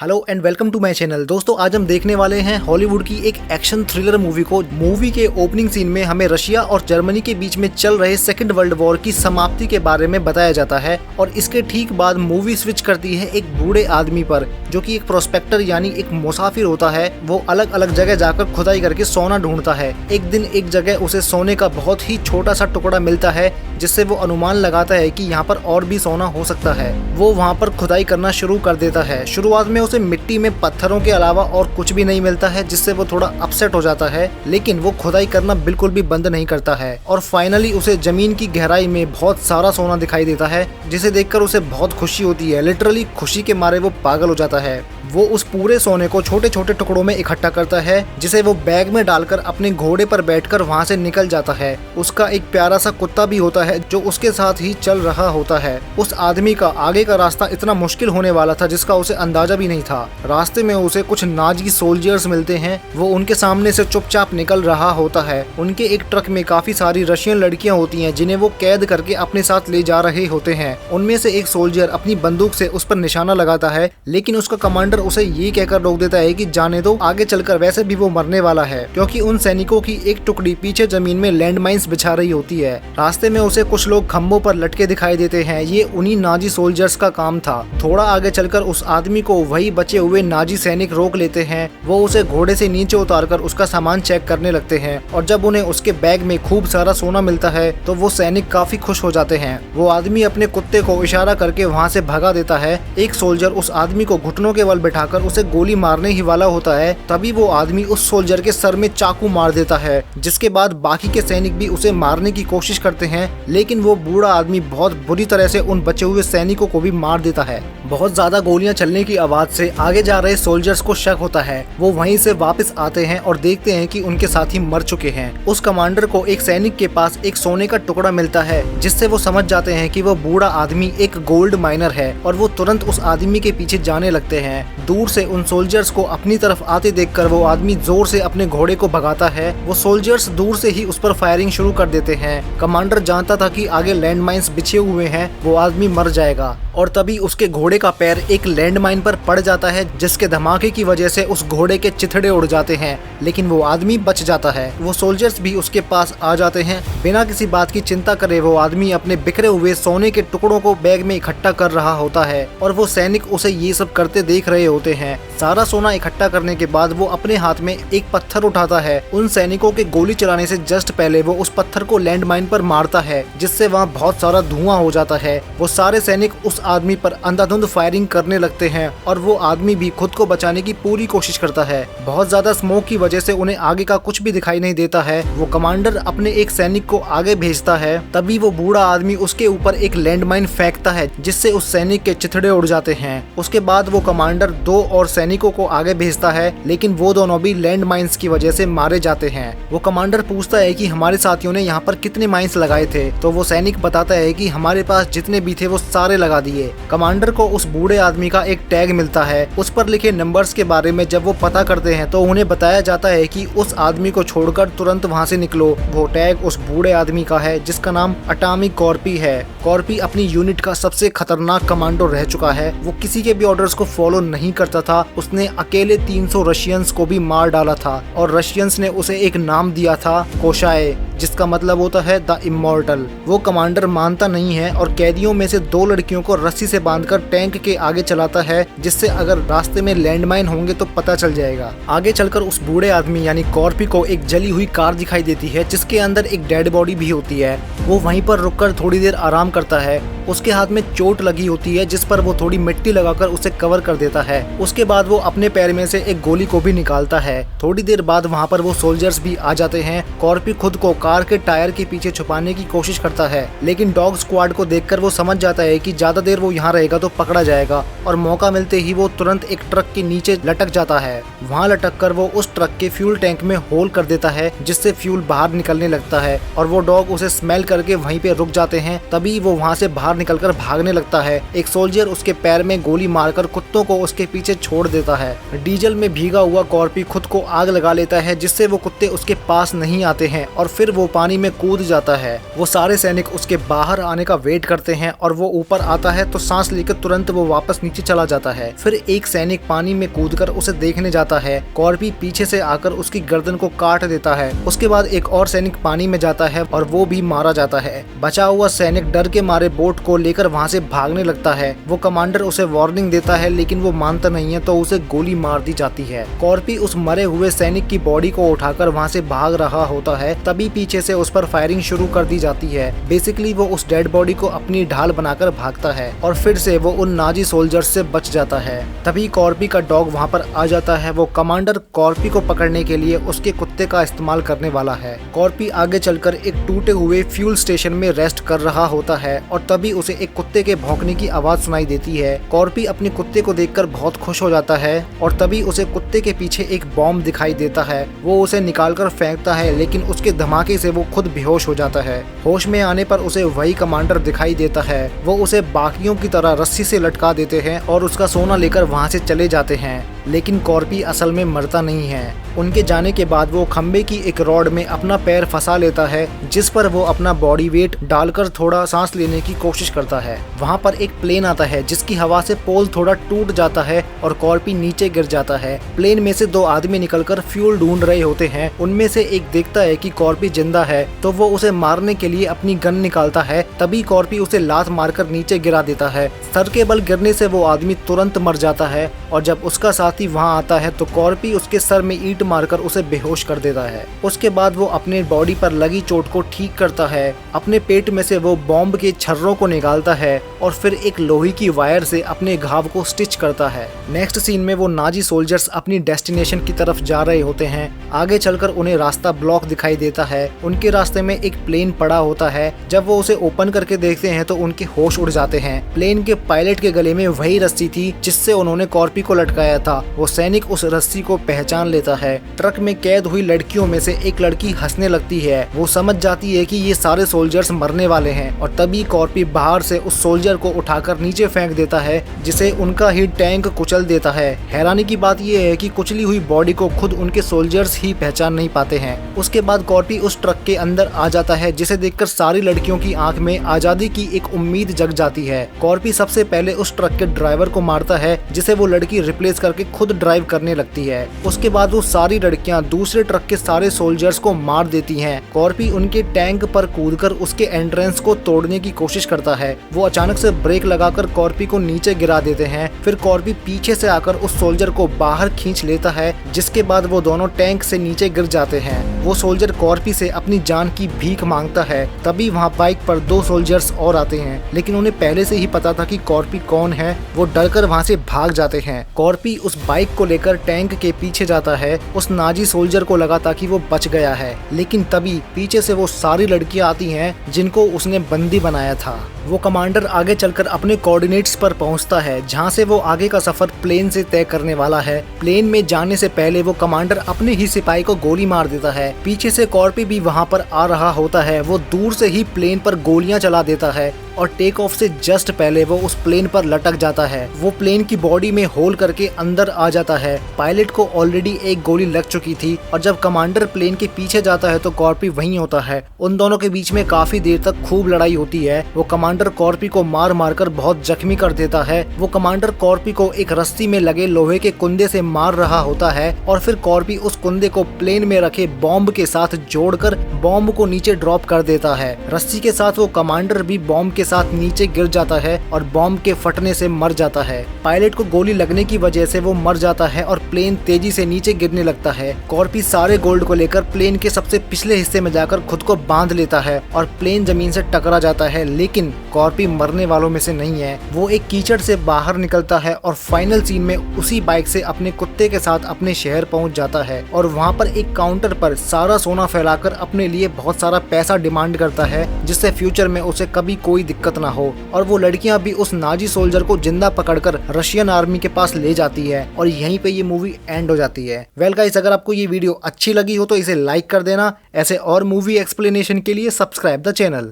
Hello and welcome to my channel. दोस्तों आज हम देखने वाले हैं हॉलीवुड की एक एक्शन थ्रिलर मूवी को। मूवी के ओपनिंग सीन में हमें रशिया और जर्मनी के बीच में चल रहे सेकंड वर्ल्ड वॉर की समाप्ति के बारे में बताया जाता है और इसके ठीक बाद मूवी स्विच करती है एक बूढ़े आदमी पर, जो कि एक प्रोस्पेक्टर यानी एक मुसाफिर होता है। वो अलग अलग जगह जाकर खुदाई करके सोना ढूंढता है। एक दिन एक जगह उसे सोने का बहुत ही छोटा सा टुकड़ा मिलता है, जिससे वो अनुमान लगाता है कि यहाँ पर और भी सोना हो सकता है। वो वहाँ पर खुदाई करना शुरू कर देता है। शुरुआत में उसे मिट्टी में पत्थरों के अलावा और कुछ भी नहीं मिलता है, जिससे वो थोड़ा अपसेट हो जाता है, लेकिन वो खुदाई करना बिल्कुल भी बंद नहीं करता है और फाइनली उसे जमीन की गहराई में बहुत सारा सोना दिखाई देता है, जिसे देखकर उसे बहुत खुशी होती है। लिटरली खुशी के मारे वो पागल हो जाता है। वो उस पूरे सोने को छोटे छोटे टुकड़ों में इकट्ठा करता है, जिसे वो बैग में डालकर अपने घोड़े पर बैठकर वहाँ से निकल जाता है। उसका एक प्यारा सा कुत्ता भी होता है जो उसके साथ ही चल रहा होता है। उस आदमी का आगे का रास्ता इतना मुश्किल होने वाला था जिसका उसे अंदाजा भी नहीं था। रास्ते में उसे कुछ नाजी सोल्जर्स मिलते हैं। वो उनके सामने से चुपचाप निकल रहा होता है। उनके एक ट्रक में काफी सारी रशियन लड़कियां होती हैं, जिन्हें वो कैद करके अपने साथ ले जा रहे होते हैं। उनमें से एक सोल्जर अपनी बंदूक से उस पर निशाना लगाता है, लेकिन उसका कमांडर उसे ये कहकर रोक देता है कि जाने दो, आगे चलकर वैसे भी वो मरने वाला है, क्योंकि उन सैनिकों की एक टुकड़ी पीछे जमीन में लैंड माइन्स बिछा रही होती है। रास्ते में उसे कुछ लोग खंभों पर लटके दिखाई देते हैं। ये उन्हीं नाजी सोल्जर्स का काम था। थोड़ा आगे चलकर उस आदमी को वही बचे हुए नाजी सैनिक रोक लेते हैं। वो उसे घोड़े से नीचे उतारकर उसका सामान चेक करने लगते हैं और जब उन्हें उसके बैग में खूब सारा सोना मिलता है तो वो सैनिक काफी खुश हो जाते हैं। वो आदमी अपने कुत्ते को इशारा करके वहाँ से भगा देता है। एक सोल्जर उस आदमी को घुटनों के बल बिठाकर उसे गोली मारने ही वाला होता है, तभी वो आदमी उस सोल्जर के सर में चाकू मार देता है, जिसके बाद बाकी के सैनिक भी उसे मारने की कोशिश करते हैं, लेकिन वो बूढ़ा आदमी बहुत बुरी तरह से उन बचे हुए सैनिकों को भी मार देता है। बहुत ज्यादा गोलियां चलने की आवाज से आगे जा रहे सोल्जर्स को शक होता है। वो वहीं से वापस आते हैं और देखते हैं कि उनके साथी मर चुके हैं। उस कमांडर को एक सैनिक के पास एक सोने का टुकड़ा मिलता है, जिससे वो समझ जाते हैं कि वो बूढ़ा आदमी एक गोल्ड माइनर है और वो तुरंत उस आदमी के पीछे जाने लगते हैं। दूर से उन सोल्जर्स को अपनी तरफ आते देखकर वो आदमी जोर से अपने घोड़े को भगाता है। वो सोल्जर्स दूर से ही उस पर फायरिंग शुरू कर देते हैं। कमांडर जानता था कि आगे लैंड माइन्स बिछे हुए हैं, वो आदमी मर जाएगा, और तभी उसके घोड़े का पैर एक लैंड माइन पर पड़ जाता है, जिसके धमाके की वजह से उस घोड़े के चिथड़े उड़ जाते हैं, लेकिन वो आदमी बच जाता है। वो सोल्जर्स भी उसके पास आ जाते हैं। बिना किसी बात की चिंता करे वो आदमी अपने बिखरे हुए सोने के टुकड़ों को बैग में इकट्ठा कर रहा होता है और वो सैनिक उसे ये सब करते देख रहे होते हैं। सारा सोना इकट्ठा करने के बाद वो अपने हाथ में एक पत्थर उठाता है। उन सैनिकों के गोली चलाने से जस्ट पहले वो उस पत्थर को लैंड माइन पर मारता है, जिससे वहाँ बहुत सारा धुआं हो जाता है। वो सारे सैनिक उस आदमी पर अंधाधुंध फायरिंग करने लगते हैं और वो आदमी भी खुद को बचाने की पूरी कोशिश करता है। बहुत ज्यादा स्मोक की वजह से उन्हें आगे का कुछ भी दिखाई नहीं देता है। वो कमांडर अपने एक सैनिक को आगे भेजता है, तभी वो बूढ़ा आदमी उसके ऊपर एक लैंड माइन फेंकता है, जिससे उस सैनिक के चिथड़े उड़ जाते हैं। उसके बाद वो कमांडर दो और सैनिकों को आगे भेजता है, लेकिन वो दोनों भी लैंड माइन्स की वजह से मारे जाते हैं। वो कमांडर पूछता है कि हमारे साथियों ने यहाँ पर कितने माइन्स लगाए थे, तो वो सैनिक बताता है कि हमारे पास जितने भी थे वो सारे लगा दिए। कमांडर को उस बूढ़े आदमी का एक टैग मिलता है। उस पर लिखे नंबर्स के बारे में जब वो पता करते हैं तो उन्हें बताया जाता है कि उस आदमी को छोड़कर तुरंत वहाँ से निकलो। वो टैग उस बूढ़े आदमी का है, जिसका नाम अटामिक कॉर्पी है। कॉर्पी अपनी यूनिट का सबसे खतरनाक कमांडो रह चुका है। वो किसी के भी ऑर्डर्स को फॉलो नहीं करता था। उसने अकेले 300 रशियंस को भी मार डाला था और रशियंस ने उसे एक नाम दिया था, कोशाए, जिसका मतलब होता है द इमॉर्टल। वो कमांडर मानता नहीं है और कैदियों में से 2 लड़कियों को रस्सी से बांधकर टैंक के आगे चलाता है, जिससे अगर रास्ते में लैंडमाइन होंगे तो पता चल जाएगा। आगे चलकर उस बूढ़े आदमी यानी कॉर्पी को एक जली हुई कार दिखाई देती है, जिसके अंदर एक डेड बॉडी भी होती है। वो वहीं पर रुककर थोड़ी देर आराम करता है। उसके हाथ में चोट लगी होती है, जिस पर वो थोड़ी मिट्टी लगाकर उसे कवर कर देता है। उसके बाद वो अपने पैर में से एक गोली को भी निकालता है। थोड़ी देर बाद वहाँ पर वो सोल्जर्स भी आ जाते हैं। कॉर्पी खुद को कार के टायर के पीछे छुपाने की कोशिश करता है, लेकिन डॉग स्क्वाड को देखकर वो समझ जाता है कि ज्यादा देर वो यहाँ रहेगा तो पकड़ा जाएगा, और मौका मिलते ही वो तुरंत एक ट्रक के नीचे लटक जाता है। वहाँ लटक कर वो उस ट्रक के फ्यूल टैंक में होल कर देता है, जिससे फ्यूल बाहर निकलने लगता है और वो डॉग उसे स्मेल करके वहीं पे रुक जाते हैं। तभी वो वहाँ से बाहर बाहर निकलकर भागने लगता है। एक सोल्जर उसके पैर में गोली मारकर कुत्तों को उसके पीछे छोड़ देता है। डीजल में भीगा हुआ कॉर्पी खुद को आग लगा लेता है, जिससे वो कुत्ते उसके पास नहीं आते हैं और फिर वो पानी में कूद जाता है। वो सारे सैनिक उसके बाहर आने का वेट करते हैं और वो ऊपर आता है तो सांस लेकर तुरंत वो वापस नीचे चला जाता है। फिर एक सैनिक पानी में कूदकर उसे देखने जाता है। कॉर्पी पीछे से आकर उसकी गर्दन को काट देता है। उसके बाद एक और सैनिक पानी में जाता है और वो भी मारा जाता है। बचा हुआ सैनिक डर के मारे बोट को लेकर वहाँ से भागने लगता है। वो कमांडर उसे वार्निंग देता है लेकिन वो मानता नहीं है तो उसे गोली मार दी जाती है। कॉर्पी उस मरे हुए सैनिक की बॉडी को उठाकर वहाँ से भाग रहा होता है, तभी पीछे से उस पर फायरिंग शुरू कर दी जाती है। बेसिकली वो उस डेड बॉडी को अपनी ढाल बनाकर भागता है और फिर से वो उन नाजी सोल्जर्स से बच जाता है। तभी कॉर्पी का डॉग वहाँ पर आ जाता है। वो कमांडर कॉर्पी को पकड़ने के लिए उसके कुत्ते का इस्तेमाल करने वाला है। कॉर्पी आगे चलकर एक टूटे हुए फ्यूल स्टेशन में रेस्ट कर रहा होता है और तभी उसे एक कुत्ते के भौंकने की आवाज सुनाई देती है। कॉर्पी अपने कुत्ते को देखकर बहुत खुश हो जाता है और तभी उसे कुत्ते के पीछे एक बॉम्ब दिखाई देता है। वो उसे निकालकर फेंकता है लेकिन उसके धमाके से वो खुद बेहोश हो जाता है। होश में आने पर उसे वही कमांडर दिखाई देता है। वो उसे बाकियों की तरह रस्सी से लटका देते हैं और उसका सोना लेकर वहाँ से चले जाते हैं, लेकिन कॉर्पी असल में मरता नहीं है। उनके जाने के बाद वो खंबे की एक रॉड में अपना पैर फंसा लेता है, जिस पर वो अपना बॉडी वेट डालकर थोड़ा सांस लेने की कोशिश करता है। वहाँ पर एक प्लेन आता है जिसकी हवा से पोल थोड़ा टूट जाता है और कॉर्पी नीचे गिर जाता है। प्लेन में से दो आदमी निकलकर फ्यूल ढूंढ रहे होते हैं। उनमें से एक देखता है कि कॉर्पी जिंदा है तो वो उसे मारने के लिए अपनी गन निकालता है। तभी कॉर्पी उसे लात मारकर नीचे गिरा देता है। सर के बल गिरने से वो आदमी तुरंत मर जाता है और जब उसका साथी वहाँ आता है तो कॉर्पी उसके सर में ईंट मारकर उसे बेहोश कर देता है। उसके बाद वो अपने बॉडी पर लगी चोट को ठीक करता है। अपने पेट में से वो बॉम्ब के छर्रों को निकालता है और फिर एक लोहे की वायर से अपने घाव को स्टिच करता है। नेक्स्ट सीन में वो नाजी सोल्जर्स अपनी डेस्टिनेशन की तरफ जा रहे होते हैं। आगे चलकर उन्हें रास्ता ब्लॉक दिखाई देता है। उनके रास्ते में एक प्लेन पड़ा होता है। जब वो उसे ओपन करके देखते हैं तो उनके होश उड़ जाते हैं। प्लेन के पायलट के गले में वही रस्सी थी जिससे उन्होंने कॉर्पी को लटकाया था। वो सैनिक उस रस्सी को पहचान लेता है। ट्रक में कैद हुई लड़कियों में से एक लड़की हंसने लगती है। वो समझ जाती है कि ये सारे सोल्जर्स मरने वाले हैं और तभी कॉर्पी बाहर से उस सोल्जर को उठाकर नीचे फेंक देता है, जिसे उनका ही टैंक कुचल देता है। हैरानी की बात यह है कि कुचली हुई बॉडी को खुद उनके सोल्जर्स ही पहचान नहीं पाते हैं। उसके बाद कॉर्पी उस ट्रक के अंदर आ जाता है, जिसे देखकर सारी लड़कियों की आंख में आजादी की एक उम्मीद जग जाती है। कॉर्पी सबसे पहले उस ट्रक के ड्राइवर को मारता है, जिसे वो लड़की रिप्लेस करके खुद ड्राइव करने लगती है। उसके बाद वो सारी लड़कियां दूसरे ट्रक के सारे सोल्जर्स को मार देती हैं। कॉर्पी उनके टैंक पर कूदकर उसके एंट्रेंस को तोड़ने की कोशिश करता है। वो अचानक से ब्रेक लगाकर कॉर्पी को नीचे गिरा देते हैं। फिर कॉर्पी पीछे से आकर उस सोल्जर को बाहर खींच लेता है, जिसके बाद वो दोनों टैंक से नीचे गिर जाते हैं। वो सोल्जर कॉर्पी से अपनी जान की भीख मांगता है। तभी वहाँ बाइक पर दो सोल्जर्स और आते हैं, लेकिन उन्हें पहले से ही पता था कि कॉर्पी कौन है। वो डरकर वहाँ से भाग जाते हैं। कॉर्पी उस बाइक को लेकर टैंक के पीछे जाता है। उस नाजी सोल्जर को लगा था कि वो बच गया है, लेकिन तभी पीछे से वो सारी लड़कियां आती हैं जिनको उसने बंदी बनाया था। वो कमांडर आगे चलकर अपने कोऑर्डिनेट्स पर पहुंचता है, जहां से वो आगे का सफर प्लेन से तय करने वाला है। प्लेन में जाने से पहले वो कमांडर अपने ही सिपाही को गोली मार देता है। पीछे से कॉर्पी भी वहां पर आ रहा होता है। वो दूर से ही प्लेन पर गोलियां चला देता है और टेक ऑफ से जस्ट पहले वो उस प्लेन पर लटक जाता है। वो प्लेन की बॉडी में होल करके अंदर आ जाता है। पायलट को ऑलरेडी एक गोली लग चुकी थी और जब कमांडर प्लेन के पीछे जाता है तो कॉर्पी वहीं होता है। उन दोनों के बीच में काफी देर तक खूब लड़ाई होती है। वो कमांडर कॉर्पी को मार मारकर बहुत जख्मी कर देता है। वो कमांडर कॉर्पी को एक रस्सी में लगे लोहे के कुंदे से मार रहा होता है और फिर कॉर्पी उस कुंदे को प्लेन में रखे बॉम्ब के साथ जोड़कर बॉम्ब को नीचे ड्रॉप कर देता है। रस्सी के साथ वो कमांडर भी बॉम्ब के साथ नीचे गिर जाता है और बॉम्ब के फटने से मर जाता है। पायलट को गोली लगने की वजह से वो मर जाता है और प्लेन तेजी से नीचे गिरने लगता है। कॉर्पी सारे गोल्ड को लेकर प्लेन के सबसे पिछले हिस्से में जाकर खुद को बांध लेता है और प्लेन जमीन से टकरा जाता है, लेकिन कॉर्पी मरने वालों में से नहीं है। वो एक कीचड़ से बाहर निकलता है और फाइनल सीन में उसी बाइक से अपने कुत्ते के साथ अपने शहर पहुंच जाता है और वहाँ पर एक काउंटर पर सारा सोना फैलाकर अपने लिए बहुत सारा पैसा डिमांड करता है, जिससे फ्यूचर में उसे कभी कोई दिक्कत ना हो। और वो लड़कियां भी उस नाजी सोल्जर को जिंदा पकड़कर रशियन आर्मी के पास ले जाती है और यहीं पे ये मूवी एंड हो जाती है। वेल गाइस, अगर आपको ये वीडियो अच्छी लगी हो तो इसे लाइक कर देना। ऐसे और मूवी एक्सप्लेनेशन के लिए सब्सक्राइब द चैनल।